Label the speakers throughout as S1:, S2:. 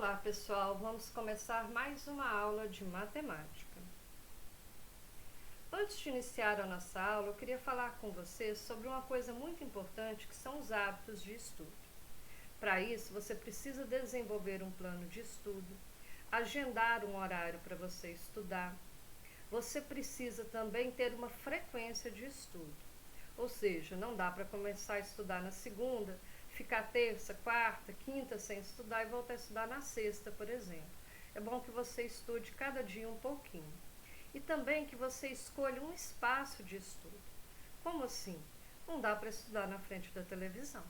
S1: Olá pessoal, vamos começar mais uma aula de matemática. Antes de iniciar a nossa aula, eu queria falar com vocês sobre uma coisa muito importante que são os hábitos de estudo. Para isso, você precisa desenvolver um plano de estudo, agendar um horário para você estudar. Você precisa também ter uma frequência de estudo. Ou seja, não dá para começar a estudar na segunda, ficar terça, quarta, quinta sem estudar e voltar a estudar na sexta, por exemplo. É bom que você estude cada dia um pouquinho. E também que você escolha um espaço de estudo. Como assim? Não dá para estudar na frente da televisão.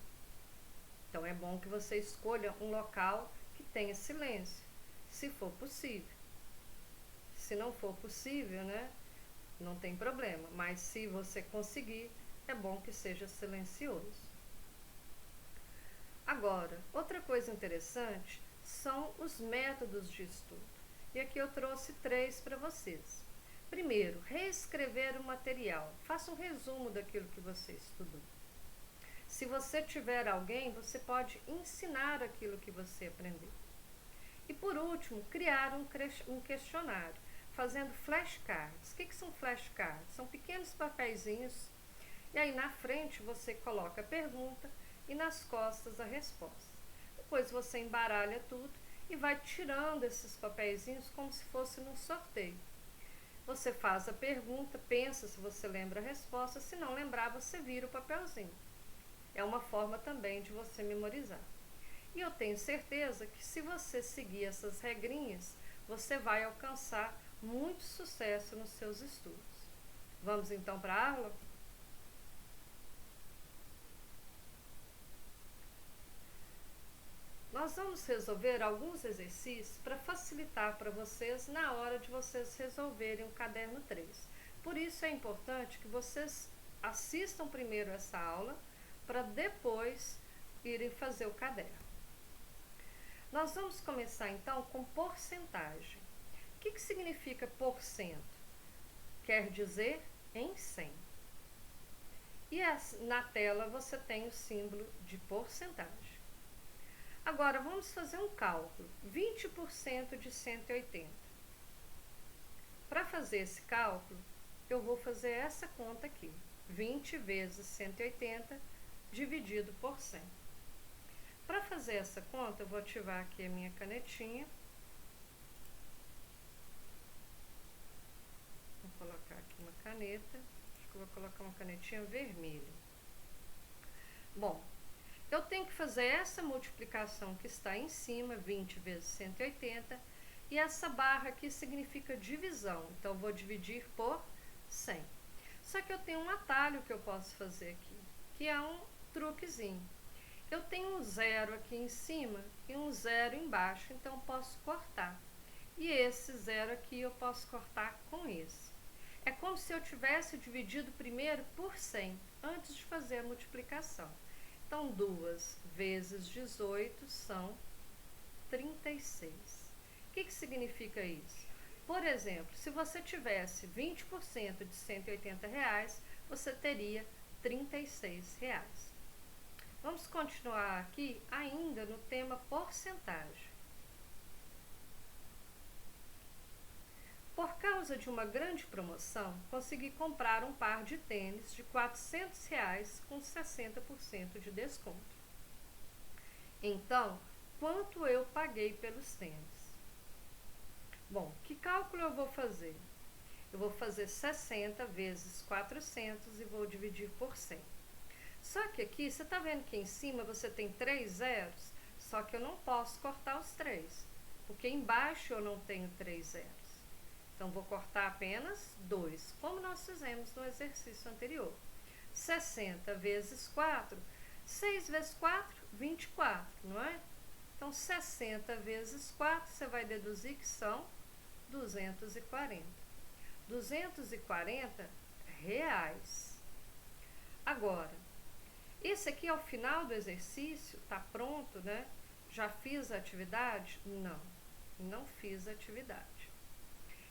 S1: Então é bom que você escolha um local que tenha silêncio, se for possível. Se não for possível, né? Não tem problema, mas se você conseguir, é bom que seja silencioso. Agora, outra coisa interessante são os métodos de estudo. E aqui eu trouxe 3 para vocês. Primeiro, reescrever o material. Faça um resumo daquilo que você estudou. Se você tiver alguém, você pode ensinar aquilo que você aprendeu. E por último, criar um questionário, fazendo flashcards. O que são flashcards? São pequenos papeizinhos, e aí na frente você coloca a pergunta e nas costas a resposta. Depois você embaralha tudo e vai tirando esses papeizinhos como se fosse num sorteio. Você faz a pergunta, pensa se você lembra a resposta, se não lembrar, você vira o papelzinho. É uma forma também de você memorizar. E eu tenho certeza que se você seguir essas regrinhas, você vai alcançar muito sucesso nos seus estudos. Vamos então para a aula? Nós vamos resolver alguns exercícios para facilitar para vocês na hora de vocês resolverem o caderno 3. Por isso é importante que vocês assistam primeiro essa aula para depois irem fazer o caderno. Nós vamos começar então com porcentagem. O que significa porcento? Quer dizer em 100. E na tela você tem o símbolo de porcentagem. Agora vamos fazer um cálculo. 20% de 180. Para fazer esse cálculo, eu vou fazer essa conta aqui. 20 vezes 180 dividido por 100. Para fazer essa conta, eu vou ativar aqui a minha canetinha. Vou colocar aqui uma caneta. Acho que eu vou colocar uma canetinha vermelha. Bom, eu tenho que fazer essa multiplicação que está em cima, 20 vezes 180, e essa barra aqui significa divisão. Então, eu vou dividir por 100. Só que eu tenho um atalho que eu posso fazer aqui, que é um truquezinho. Eu tenho um zero aqui em cima e um zero embaixo, então eu posso cortar. E esse zero aqui eu posso cortar com esse. É como se eu tivesse dividido primeiro por 100, antes de fazer a multiplicação. Então, 2 vezes 18 são 36. O que significa isso? Por exemplo, se você tivesse 20% de 180 reais, você teria 36 reais. Vamos continuar aqui ainda no tema porcentagem. Por causa de uma grande promoção, consegui comprar um par de tênis de R$400 com 60% de desconto. Então, quanto eu paguei pelos tênis? Bom, que cálculo eu vou fazer? Eu vou fazer 60 vezes 400 e vou dividir por 100. Só que aqui, você está vendo que em cima você tem 3 zeros? Só que eu não posso cortar os 3, porque embaixo eu não tenho 3 zeros. Então, vou cortar apenas 2, como nós fizemos no exercício anterior. 60 vezes 4, 6 vezes 4, 24, não é? Então, 60 vezes 4, você vai deduzir que são 240. 240 reais. Agora, esse aqui é o final do exercício, tá pronto, né? Já fiz a atividade? Não, não fiz a atividade.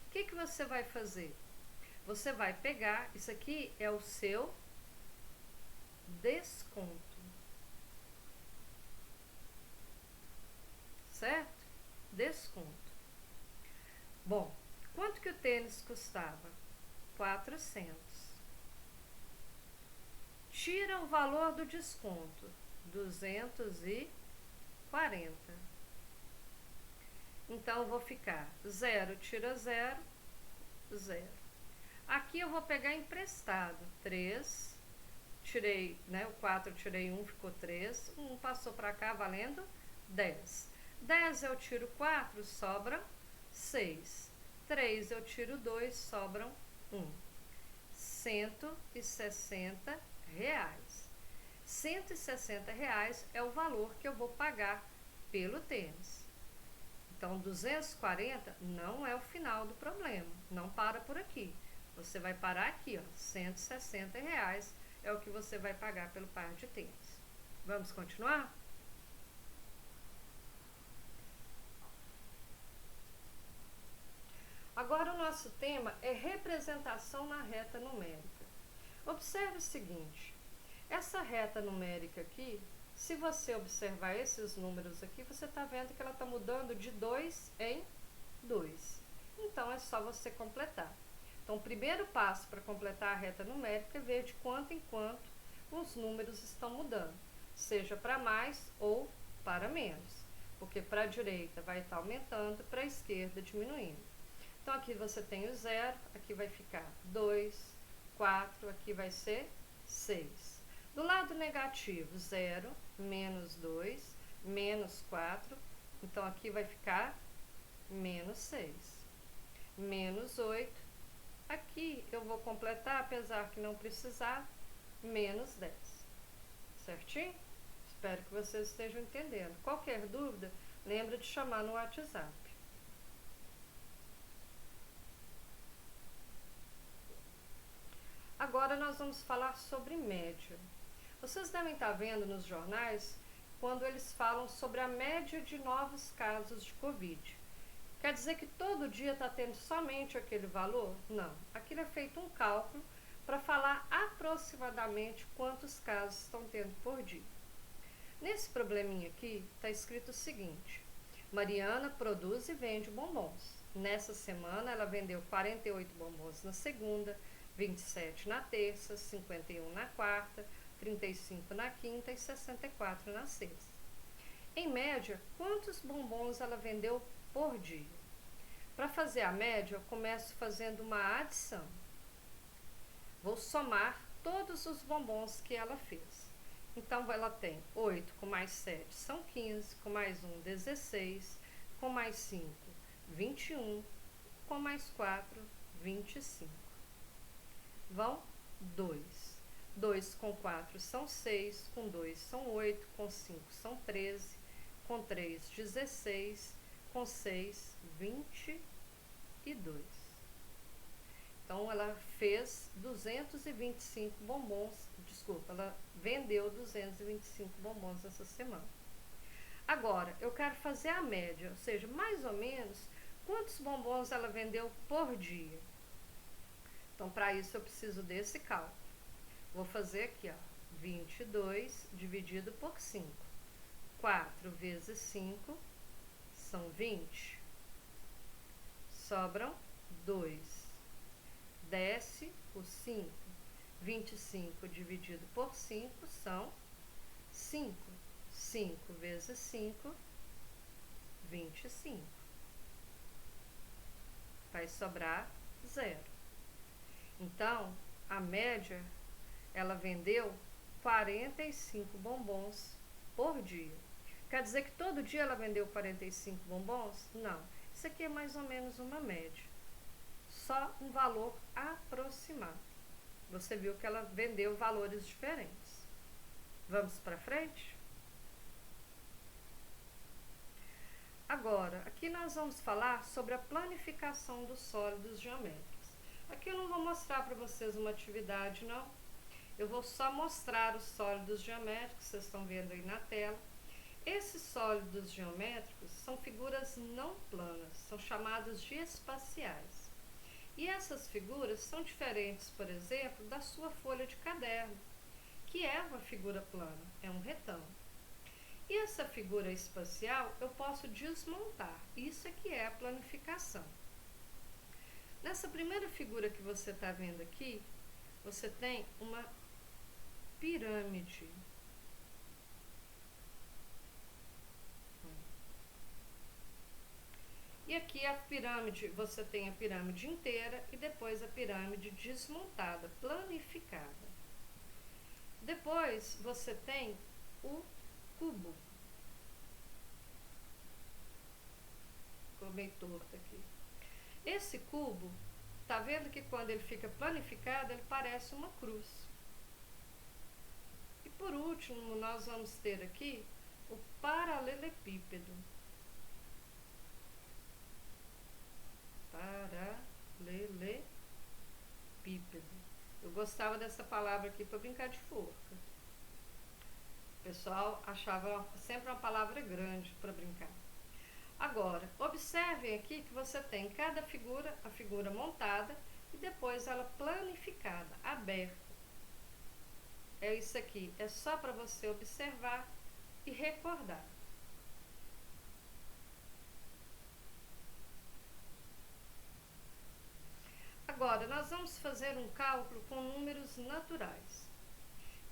S1: O que você vai fazer? Você vai pegar, isso aqui é o seu desconto, certo? desconto. Bom, quanto que o tênis custava? 400. Tira o valor do desconto, 240. Então, eu vou ficar 0 tira 0, 0. Aqui eu vou pegar emprestado, 3, tirei, né, o 4 tirei 1, ficou 3, 1 passou para cá valendo 10. 10 eu tiro 4, sobram 6. 3 eu tiro 2, sobram 1. 160 reais. 160 reais é o valor que eu vou pagar pelo tênis. Então, 240 não é o final do problema, não para por aqui. Você vai parar aqui, ó, 160 reais é o que você vai pagar pelo par de tênis. Vamos continuar? Agora o nosso tema é representação na reta numérica. Observe o seguinte, essa reta numérica aqui, se você observar esses números aqui, você está vendo que ela está mudando de 2 em 2. Então, é só você completar. Então, o primeiro passo para completar a reta numérica é ver de quanto em quanto os números estão mudando, seja para mais ou para menos, porque para a direita vai estar aumentando, para a esquerda diminuindo. Então, aqui você tem o 0, aqui vai ficar 2, 4, aqui vai ser 6. Do lado negativo, 0, menos 2, menos 4, então aqui vai ficar menos 6. Menos 8, aqui eu vou completar, apesar que não precisar, menos 10. Certinho? Espero que vocês estejam entendendo. Qualquer dúvida, lembra de chamar no WhatsApp. Agora nós vamos falar sobre média. Vocês devem estar vendo nos jornais quando eles falam sobre a média de novos casos de Covid. Quer dizer que todo dia está tendo somente aquele valor? Não. Aquilo é feito um cálculo para falar aproximadamente quantos casos estão tendo por dia. Nesse probleminha aqui está escrito o seguinte: Mariana produz e vende bombons. Nessa semana ela vendeu 48 bombons na segunda, 27 na terça, 51 na quarta, 35 na quinta e 64 na sexta. Em média, quantos bombons ela vendeu por dia? Para fazer a média, eu começo fazendo uma adição. Vou somar todos os bombons que ela fez. Então, ela tem 8 com mais 7 são 15, com mais 1, 16, com mais 5, 21, com mais 4, 25. Vão 2. 2 com 4 são 6, com 2 são 8, com 5 são 13, com 3, 16, com 6, 22. Então, ela fez 225 bombons, ela vendeu 225 bombons essa semana. Agora, eu quero fazer a média, ou seja, mais ou menos, quantos bombons ela vendeu por dia. Então, para isso, eu preciso desse cálculo. Vou fazer aqui, ó, 22 dividido por 5. 4 vezes 5 são 20. Sobram 2. Desce o 5. 25 dividido por 5 são 5. 5 vezes 5, 25. Vai sobrar 0. Então, a média, ela vendeu 45 bombons por dia. Quer dizer que todo dia ela vendeu 45 bombons? Não. Isso aqui é mais ou menos uma média. Só um valor aproximado. Você viu que ela vendeu valores diferentes. Vamos para frente? Agora, aqui nós vamos falar sobre a planificação dos sólidos geométricos. Aqui eu não vou mostrar para vocês uma atividade, não. Eu vou só mostrar os sólidos geométricos, vocês estão vendo aí na tela. Esses sólidos geométricos são figuras não planas, são chamadas de espaciais. E essas figuras são diferentes, por exemplo, da sua folha de caderno, que é uma figura plana, é um retângulo. E essa figura espacial eu posso desmontar. Isso é que é a planificação. Nessa primeira figura que você está vendo aqui, você tem uma pirâmide. E aqui a pirâmide, você tem a pirâmide inteira e depois a pirâmide desmontada, planificada. Depois você tem o cubo. Ficou meio torto aqui. Esse cubo, tá vendo que quando ele fica planificado, ele parece uma cruz. E por último, nós vamos ter aqui o paralelepípedo. Paralelepípedo. Eu gostava dessa palavra aqui para brincar de forca. O pessoal achava sempre uma palavra grande para brincar. Agora, observem aqui que você tem cada figura, a figura montada e depois ela planificada, aberta. É isso aqui, é só para você observar e recordar. Agora, nós vamos fazer um cálculo com números naturais.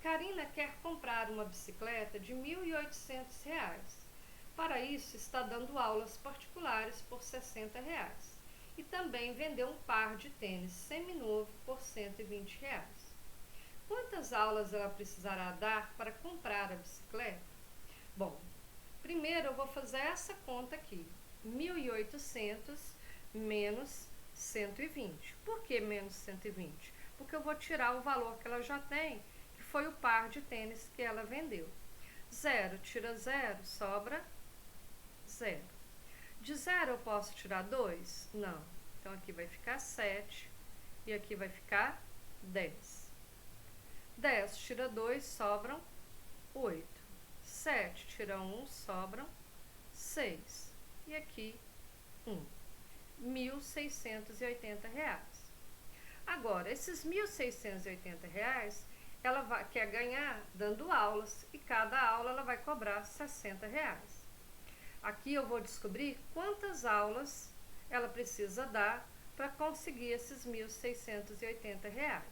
S1: Karina quer comprar uma bicicleta de R$ 1.800. Para isso, está dando aulas particulares por R$ 60 e também vendeu um par de tênis seminovo por R$ 120. Quantas aulas ela precisará dar para comprar a bicicleta? Bom, primeiro eu vou fazer essa conta aqui, 1.800 menos 120. Por que menos 120? Porque eu vou tirar o valor que ela já tem, que foi o par de tênis que ela vendeu. 0 tira 0, sobra 0. De 0 eu posso tirar 2? Não. Então aqui vai ficar 7 e aqui vai ficar 10. 10 tira 2, sobram 8. 7 tira 1, sobram 6. E aqui 1. R$ 1.680. Agora, esses R$ 1.680, ela quer ganhar dando aulas e cada aula ela vai cobrar R$ 60. Aqui eu vou descobrir quantas aulas ela precisa dar para conseguir esses R$ 1.680.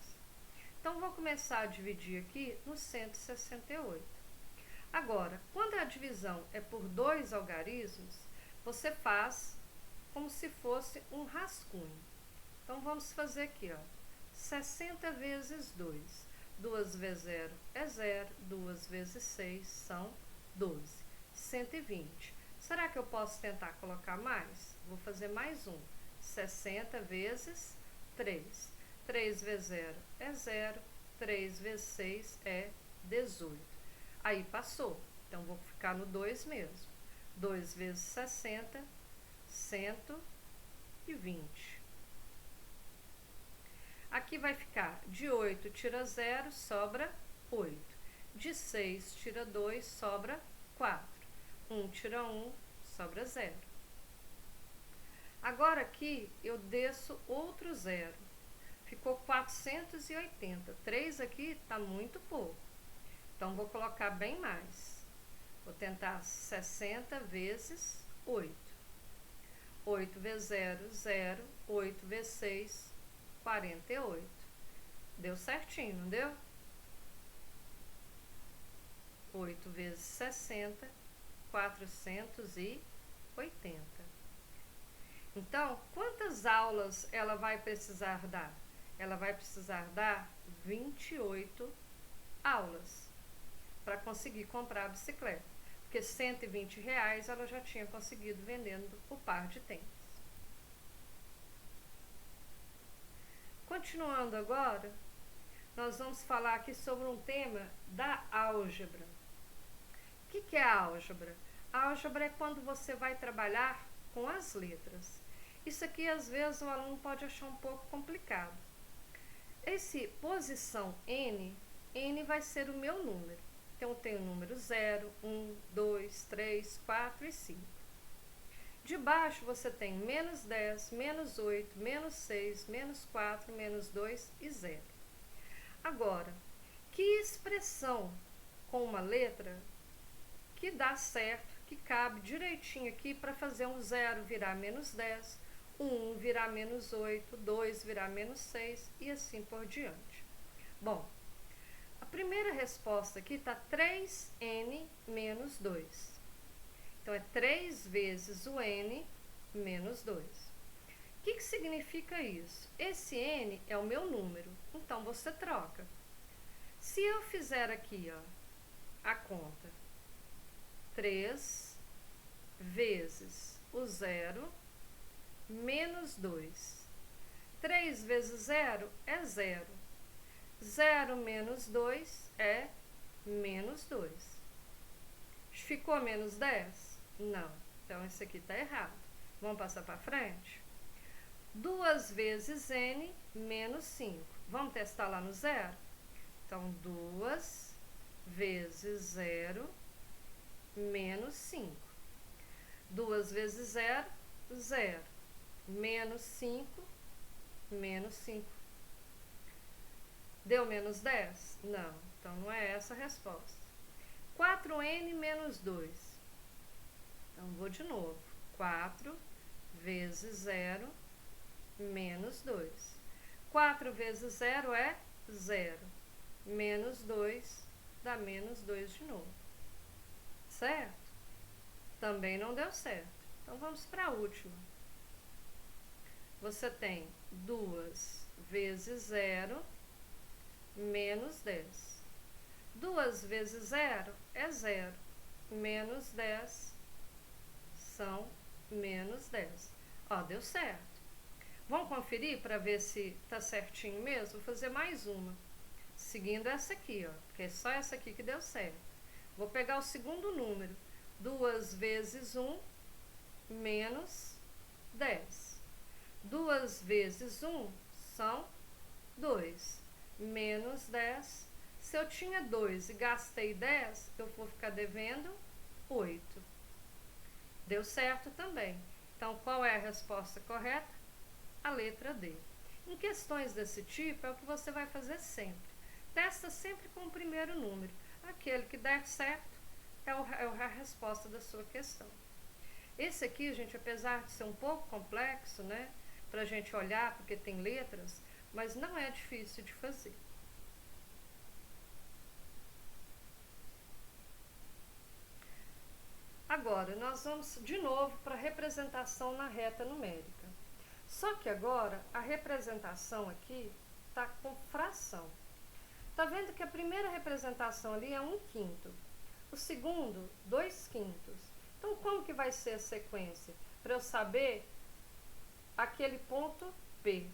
S1: Então, vou começar a dividir aqui no 168. Agora, quando a divisão é por 2 algarismos, você faz como se fosse um rascunho. Então, vamos fazer aqui, ó, 60 vezes 2. 2 vezes 0 é 0, 2 vezes 6 são 12. 120. Será que eu posso tentar colocar mais? Vou fazer mais um. 60 vezes 3. 3 vezes 0 é 0, 3 vezes 6 é 18. Aí passou, então vou ficar no 2 mesmo. 2 vezes 60, 120. Aqui vai ficar de 8 tira 0, sobra 8. De 6 tira 2, sobra 4. 1 tira 1, sobra 0. Agora aqui eu desço outro 0. Ficou 480. 3 aqui está muito pouco. Então, vou colocar bem mais. Vou tentar 60 vezes 8. 8 vezes 0, 0. 8 vezes 6, 48. Deu certinho, não deu? 8 vezes 60, 480. Então, quantas aulas ela vai precisar dar? Ela vai precisar dar 28 aulas para conseguir comprar a bicicleta. Porque R$ 120 ela já tinha conseguido vendendo o par de tênis. Continuando agora, nós vamos falar aqui sobre um tema da álgebra. O que é a álgebra? A álgebra é quando você vai trabalhar com as letras. Isso aqui, às vezes, o aluno pode achar um pouco complicado. Esse posição N, N vai ser o meu número. Então, eu tenho o número 0, 1, 2, 3, 4 e 5. De baixo, você tem menos 10, menos 8, menos 6, menos 4, menos 2 e 0. Agora, que expressão com uma letra que dá certo, que cabe direitinho aqui para fazer um 0 virar menos 10, 1 virar menos 8, 2 virar menos 6 e assim por diante. Bom, a primeira resposta aqui está 3n menos 2. Então, é 3 vezes o n menos 2. O que significa isso? Esse n é o meu número, então você troca. Se eu fizer aqui, ó, a conta, 3 vezes o 0 menos 2. 3 vezes 0 é 0. 0 menos 2 é menos 2. Ficou menos 10? Não. Então, esse aqui está errado. Vamos passar para frente? 2 vezes n menos 5. Vamos testar lá no 0? Então, 2 vezes 0 menos 5. 2 vezes 0, 0. Menos 5, menos 5. Deu menos 10? Não. Então, não é essa a resposta. 4n menos 2. Então, vou de novo. 4 vezes 0 menos 2. 4 vezes 0 é 0. Menos 2 dá menos 2 de novo. Certo? Também não deu certo. Então, vamos para a última. Você tem 2 vezes 0 menos 10. 2 vezes 0 é 0. Menos 10 são menos 10. Ó, deu certo. Vamos conferir para ver se tá certinho mesmo? Vou fazer mais uma. Seguindo essa aqui, ó, porque é só essa aqui que deu certo. Vou pegar o segundo número. 2 vezes 1 menos 10. 2 vezes 1 são 2. Menos 10. Se eu tinha 2 e gastei 10, eu vou ficar devendo 8. Deu certo também. Então, qual é a resposta correta? A letra D. Em questões desse tipo, é o que você vai fazer sempre. Testa sempre com o primeiro número. Aquele que der certo é a resposta da sua questão. Esse aqui, gente, apesar de ser um pouco complexo, né, para a gente olhar, porque tem letras, mas não é difícil de fazer. Agora, nós vamos de novo para a representação na reta numérica. Só que agora, a representação aqui está com fração. Está vendo que a primeira representação ali é 1/5. O segundo, 2/5. Então, como que vai ser a sequência? Para eu saber aquele ponto P.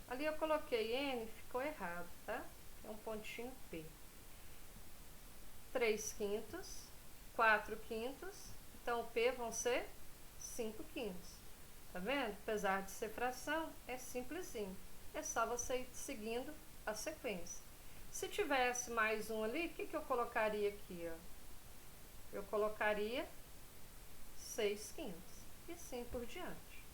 S1: Ali eu coloquei N, ficou errado, tá? É um pontinho P. 3/5, 4/5, então o P vão ser 5/5. Tá vendo? Apesar de ser fração, é simplesinho. É só você ir seguindo a sequência. Se tivesse mais um ali, o que eu colocaria aqui, ó? Eu colocaria 6/5 e assim por diante.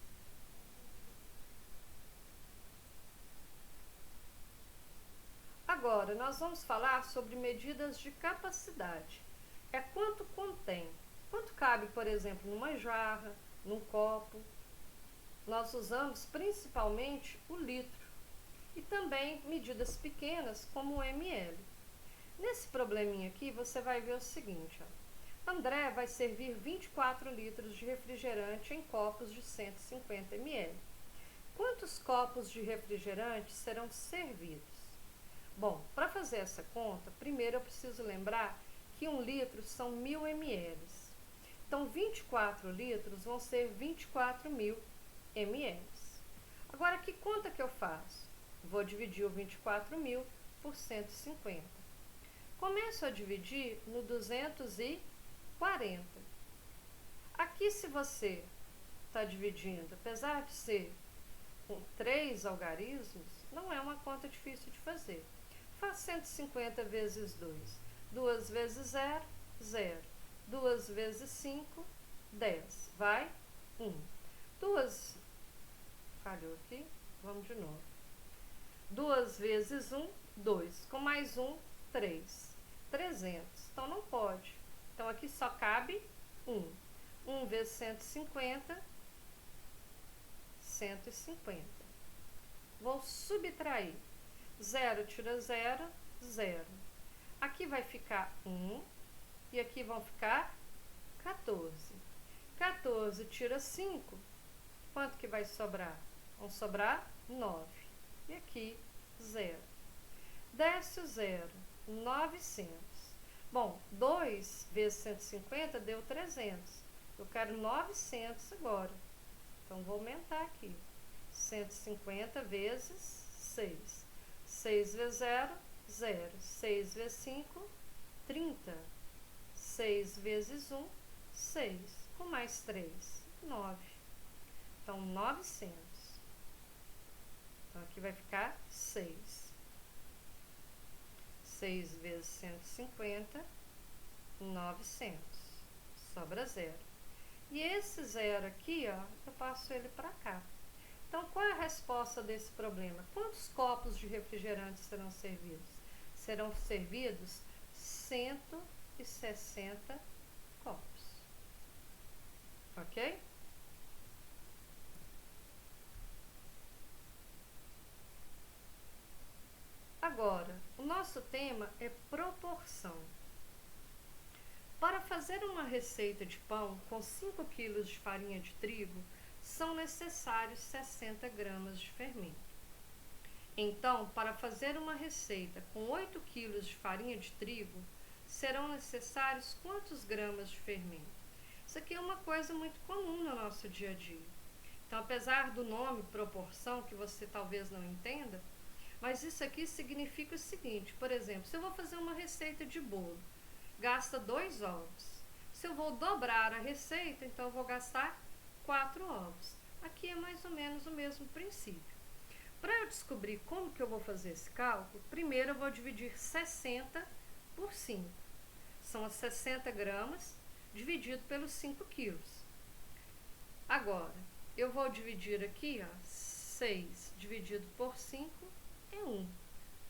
S1: Agora, nós vamos falar sobre medidas de capacidade. É quanto contém. Quanto cabe, por exemplo, numa jarra, num copo. Nós usamos principalmente o litro. E também medidas pequenas como o ml. Nesse probleminha aqui, você vai ver o seguinte, ó. André vai servir 24 litros de refrigerante em copos de 150 ml. Quantos copos de refrigerante serão servidos? Bom, para fazer essa conta, primeiro eu preciso lembrar que 1 litro são 1000 ml. Então, 24 litros vão ser 24.000 ml. Agora, que conta que eu faço? Vou dividir o 24.000 por 150. Começo a dividir no 240. Aqui, se você está dividindo, apesar de ser com 3 algarismos, não é uma conta difícil de fazer. Faz 150 vezes 2. 2 vezes 0, 0. 2 vezes 5, 10. Vai? 1. 2. Falhou aqui. Vamos de novo. 2 vezes 1, 2. Com mais 1, 3. 300. Então, não pode. Então, aqui só cabe 1. 1 vezes 150, 150. Vou subtrair. 0 tira 0, 0. Aqui vai ficar 1 e aqui vão ficar 14. 14 tira 5, quanto que vai sobrar? Vão sobrar 9. E aqui 0. Desce o 0, 900. Bom, 2 vezes 150 deu 300. Eu quero 900 agora. Então, vou aumentar aqui. 150 vezes 6. 6 vezes 0, 0. 6 vezes 5, 30. 6 vezes 1, 6. Com mais 3, 9. Então, 900. Então, aqui vai ficar 6. 6 vezes 150, 900. Sobra 0. E esse 0 aqui, ó, eu passo ele para cá. Então, qual é a resposta desse problema? Quantos copos de refrigerante serão servidos? Serão servidos 160 copos. Ok? Agora, o nosso tema é proporção. Para fazer uma receita de pão com 5 kg de farinha de trigo, são necessários 60 gramas de fermento. Então, para fazer uma receita com 8 kg de farinha de trigo, serão necessários quantos gramas de fermento? Isso aqui é uma coisa muito comum no nosso dia a dia. Então, apesar do nome proporção, que você talvez não entenda, mas isso aqui significa o seguinte: por exemplo, se eu vou fazer uma receita de bolo, gasta 2 ovos. Se eu vou dobrar a receita, então eu vou gastar 4 ovos. Aqui é mais ou menos o mesmo princípio. Para eu descobrir como que eu vou fazer esse cálculo, primeiro eu vou dividir 60 por 5. São as 60 gramas dividido pelos 5 quilos. Agora, eu vou dividir aqui, ó, 6 dividido por 5 é 1.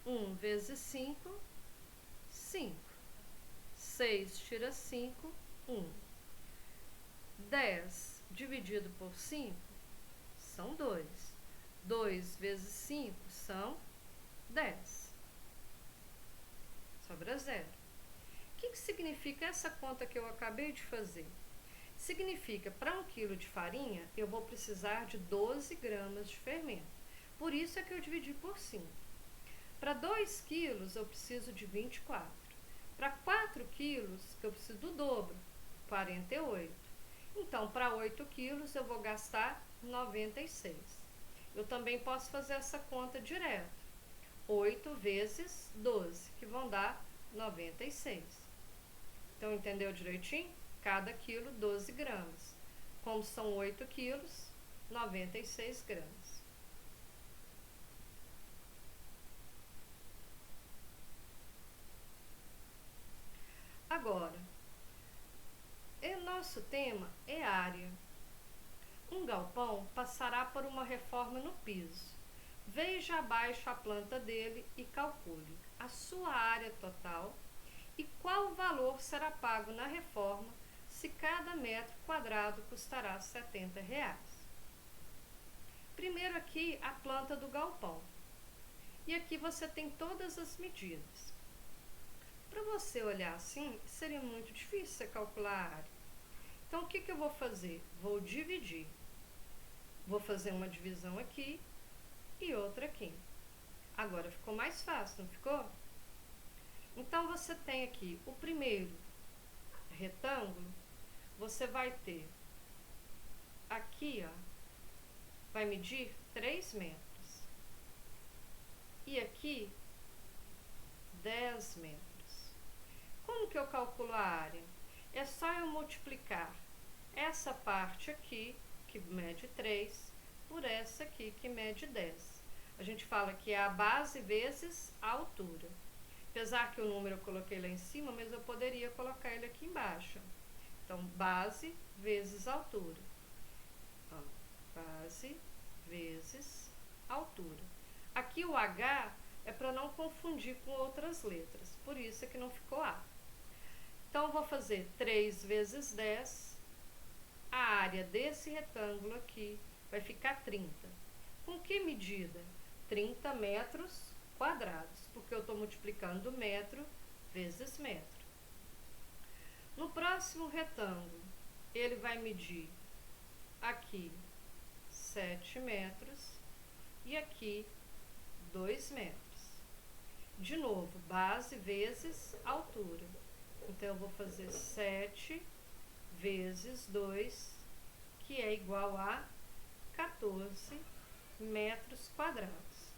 S1: 1 vezes 5, 5. 6 tira 5, 1. 10 dividido por 5 são 2. 2 vezes 5 são 10. Sobra 0. O que significa essa conta que eu acabei de fazer? Significa, para 1 kg de farinha, eu vou precisar de 12 gramas de fermento. Por isso é que eu dividi por 5. Para 2 quilos, eu preciso de 24. Para 4 quilos, eu preciso do dobro, 48. Então, para 8 quilos, eu vou gastar 96. Eu também posso fazer essa conta direto. 8 vezes 12, que vão dar 96. Então, entendeu direitinho? Cada quilo, 12 gramas. Como são 8 quilos, 96 gramas. Agora, o nosso tema é área. Um galpão passará por uma reforma no piso. Veja abaixo a planta dele e calcule a sua área total e qual valor será pago na reforma se cada metro quadrado custará R$70. Primeiro aqui a planta do galpão. E aqui você tem todas as medidas. Para você olhar assim, seria muito difícil você calcular a área. Então, o que eu vou fazer? Vou dividir. Vou fazer uma divisão aqui e outra aqui. Agora ficou mais fácil, não ficou? Então, você tem aqui o primeiro retângulo, você vai ter aqui, ó, vai medir 3 metros. E aqui, 10 metros. Como que eu calculo a área? É só eu multiplicar essa parte aqui, que mede 3, por essa aqui, que mede 10. A gente fala que é a base vezes a altura. Apesar que o número eu coloquei lá em cima, mas eu poderia colocar ele aqui embaixo. Então, base vezes altura. Ó, base vezes altura. Aqui o H é para não confundir com outras letras, por isso é que não ficou A. Então, eu vou fazer 3 vezes 10. A área desse retângulo aqui vai ficar 30. Com que medida? 30 metros quadrados, porque eu estou multiplicando metro vezes metro. No próximo retângulo, ele vai medir aqui 7 metros e aqui 2 metros. De novo, base vezes altura. Então, eu vou fazer 7 vezes 2, que é igual a 14 metros quadrados.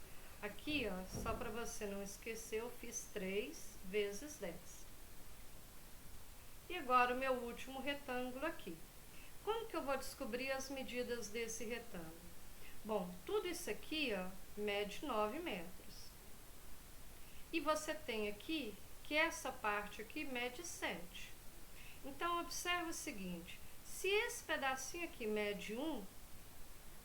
S1: Aqui, ó, só para você não esquecer, eu fiz 3 vezes 10. E agora o meu último retângulo aqui. Como que eu vou descobrir as medidas desse retângulo? Bom, tudo isso aqui, ó, mede 9 metros. E você tem aqui que essa parte aqui mede 7. Então, observe o seguinte, se esse pedacinho aqui mede 1,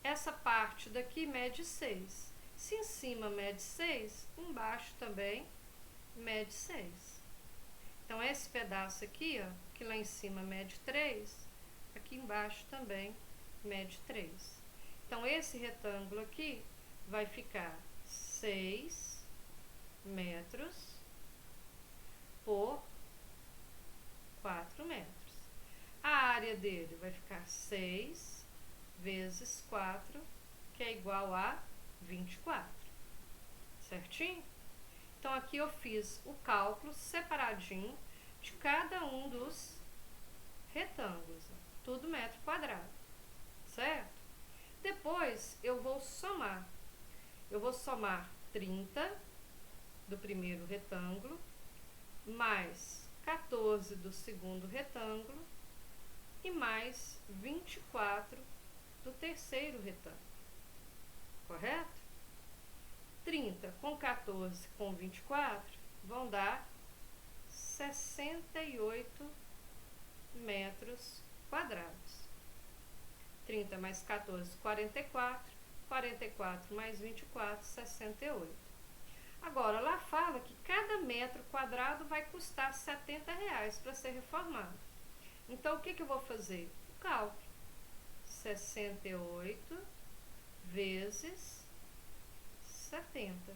S1: essa parte daqui mede 6. Se em cima mede 6, embaixo também mede 6. Então, esse pedaço aqui, ó, que lá em cima mede 3, aqui embaixo também mede 3. Então, esse retângulo aqui vai ficar 6 metros por 4 metros. A área dele vai ficar 6 vezes 4, que é igual a 24. Certinho? Então, aqui eu fiz o cálculo separadinho de cada um dos retângulos. Tudo metro quadrado. Certo? Depois, eu vou somar. Eu vou somar 30 do primeiro retângulo, mais 14 do segundo retângulo e mais 24 do terceiro retângulo. Correto? 30 com 14 com 24 vão dar 68 metros quadrados. 30 mais 14, 44. 44 mais 24, 68. Agora, lá fala que cada metro quadrado vai custar R$70 para ser reformado. Então, o que eu vou fazer? O cálculo. 68 vezes 70.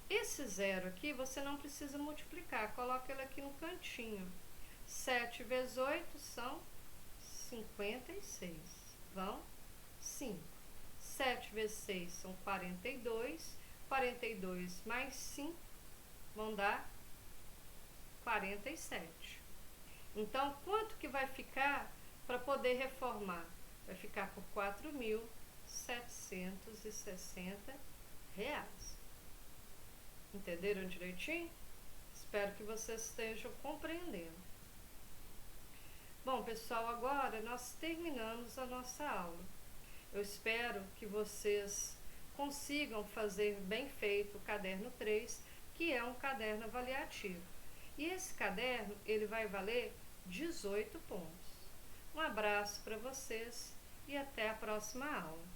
S1: Esse zero aqui você não precisa multiplicar, coloca ele aqui no cantinho. 7 vezes 8 são 56. Vão 5. 7 vezes 6 são 42. 42 mais 5 vão dar 47. Então, quanto que vai ficar para poder reformar? Vai ficar por R$4.760. Entenderam direitinho? Espero que vocês estejam compreendendo. Bom, pessoal, agora nós terminamos a nossa aula. Eu espero que vocês consigam fazer bem feito o caderno 3, que é um caderno avaliativo. E esse caderno, ele vai valer 18 pontos. Um abraço para vocês e até a próxima aula.